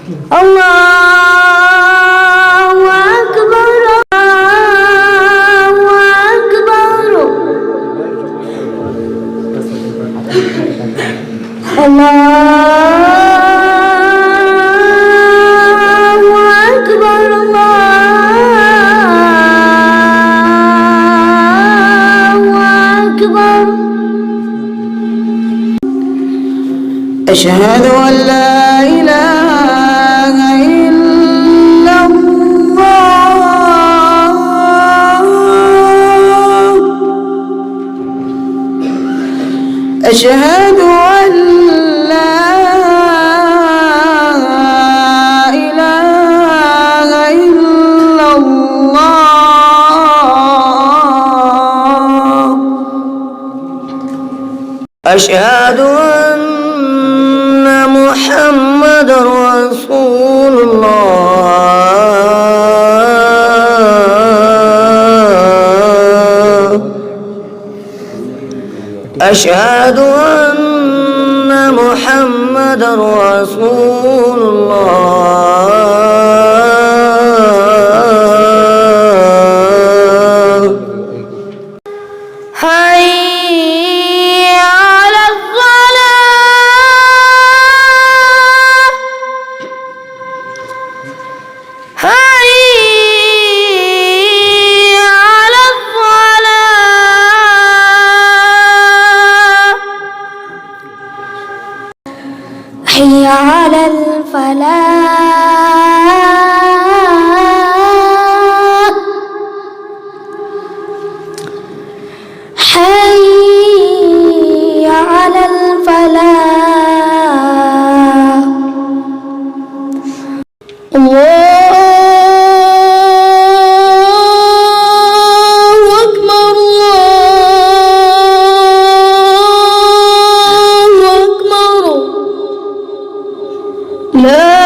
الله أكبر الله أكبر الله أكبر الله أكبر. أشهد أن لا إله إلا الله أشهد أن لا إله إلا الله أشهد أن محمد رسول الله أشهد أن محمد رسول الله. حي على الصلاة حي على الصلاة حي على الفلاح حي على الفلاح. الله أكبر الله أكبر. لا